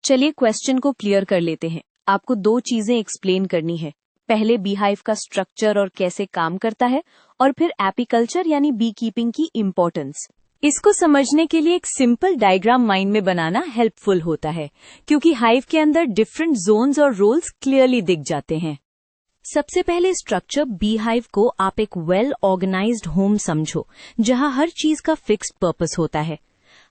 चलिए क्वेश्चन को क्लियर कर लेते हैं। आपको दो चीजें एक्सप्लेन करनी है। पहले बी हाइव का स्ट्रक्चर और कैसे काम करता है, और फिर एपीकल्चर यानी बी कीपिंग की इम्पोर्टेंस। इसको समझने के लिए एक सिंपल डायग्राम माइंड में बनाना हेल्पफुल होता है, क्योंकि हाइव के अंदर डिफरेंट जोन्स और रोल्स क्लियरली दिख जाते हैं। सबसे पहले स्ट्रक्चर बी हाइव को आप एक वेल ऑर्गेनाइज्ड होम समझो, जहां हर चीज का फिक्स्ड पर्पस होता है।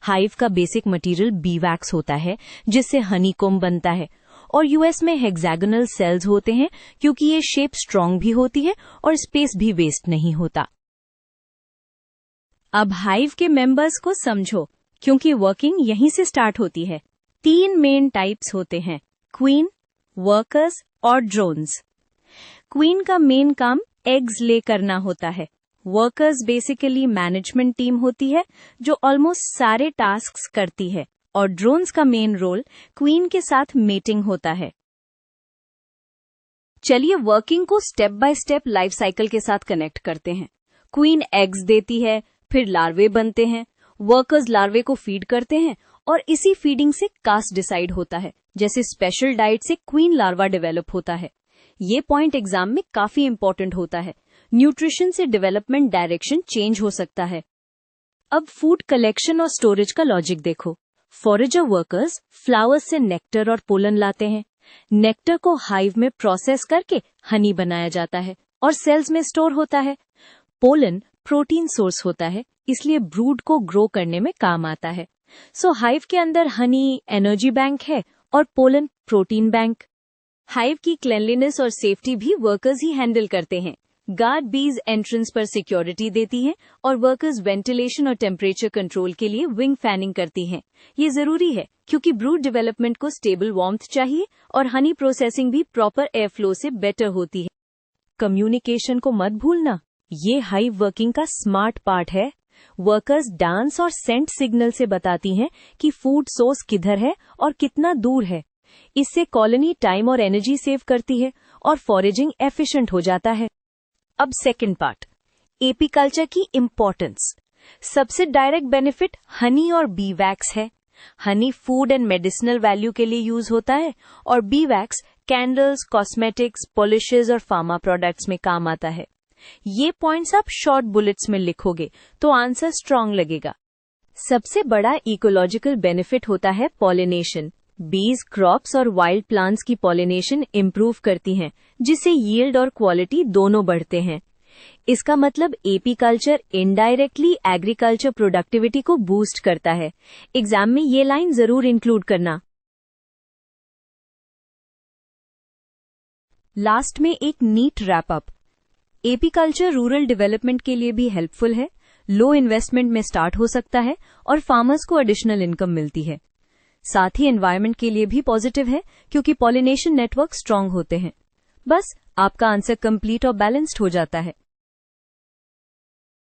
हाइव का बेसिक मटेरियल बी वैक्स होता है, जिससे हनीकॉम्ब बनता है, और यूएस में हेक्सागोनल सेल्स होते हैं, क्योंकि ये शेप स्ट्रांग भी होती है और स्पेस भी वेस्ट नहीं होता। अब हाइव के मेंबर्स को समझो, क्योंकि वर्किंग यहीं से स्टार्ट होती है। 3 मेन टाइप्स होते हैं, क्वीन, वर्कर्स और ड्रोन्स। क्वीन का मेन काम एग्स ले करना होता है। वर्कर्स बेसिकली मैनेजमेंट टीम होती है, जो ऑलमोस्ट सारे टास्क्स करती है, और ड्रोन्स का मेन रोल क्वीन के साथ मेटिंग होता है। चलिए वर्किंग को step by step life cycle के साथ कनेक्ट करते हैं। क्वीन एग्स देती है, फिर लार्वे बनते हैं, वर्कर्स लार्वे को फीड करते हैं, और इसी फीडिंग से कास्ट डिसाइड होता है। जैसे स्पेशल डाइट से क्वीन लार्वा डेवलप होता है। ये पॉइंट एग्जाम में काफी इंपॉर्टेंट होता है। न्यूट्रिशन से डेवलपमेंट डायरेक्शन चेंज हो सकता है। अब फूड कलेक्शन और स्टोरेज का लॉजिक देखो। फॉरेजर वर्कर्स फ्लावर्स से नेक्टर और पोलन लाते हैं। नेक्टर को हाइव में प्रोसेस करके हनी बनाया जाता है और सेल्स में स्टोर होता है। पोलन प्रोटीन सोर्स होता है, इसलिए ब्रूड को ग्रो करने में काम आता है। सो हाइव के अंदर हनी एनर्जी बैंक है और पोलन प्रोटीन बैंक। हाइव की क्लेanलीनेस और सेफ्टी भी वर्कर्स ही हैंडल करते हैं। गार्ड बीज एंट्रेंस पर सिक्योरिटी देती हैं और वर्कर्स वेंटिलेशन और टेम्परेचर कंट्रोल के लिए विंग फैनिंग करती हैं। ये जरूरी है, क्योंकि ब्रूड डेवलपमेंट को स्टेबल वार्मथ चाहिए और हनी प्रोसेसिंग भी प्रॉपर एयर फ्लो से बेटर होती है। कम्युनिकेशन को मत भूलना, ये हाइव वर्किंग का स्मार्ट पार्ट है। वर्कर्स डांस और सेंट सिग्नल से बताती हैं कि फूड सोर्स किधर है और कितना दूर है। इससे कॉलोनी टाइम और एनर्जी सेव करती है और फॉरेजिंग एफिशिएंट हो जाता है। अब सेकंड पार्ट, एपीकल्चर की इम्पोर्टेंस। सबसे डायरेक्ट बेनिफिट हनी और बी वैक्स है। Honey food and medicinal value के लिए यूज होता है, और B wax candles, cosmetics, polishes और फार्मा प्रोडक्ट्स में काम आता है। ये पॉइंट्स आप शॉर्ट बुलेट्स में लिखोगे तो आंसर स्ट्रांग लगेगा। सबसे बड़ा इकोलॉजिकल बेनिफिट होता है पॉलिनेशन। बीज क्रॉप्स और वाइल्ड प्लांट्स की पॉलिनेशन इम्प्रूव करती हैं, जिससे यील्ड और क्वालिटी दोनों बढ़ते हैं। इसका मतलब एपीकल्चर इनडायरेक्टली एग्रीकल्चर प्रोडक्टिविटी को बूस्ट करता है। एग्जाम में ये लाइन जरूर इंक्लूड करना। लास्ट में एक neat wrap up. Apiculture rural development के लिए भी हेल्पफुल है, लो इन्वेस्टमेंट में स्टार्ट हो सकता है और फार्मर्स को एडिशनल इनकम मिलती है। साथ ही एनवायरनमेंट के लिए भी पॉजिटिव है, क्योंकि पॉलिनेशन नेटवर्क स्ट्रांग होते हैं। बस आपका आंसर कंप्लीट और बैलेंस्ड हो जाता है।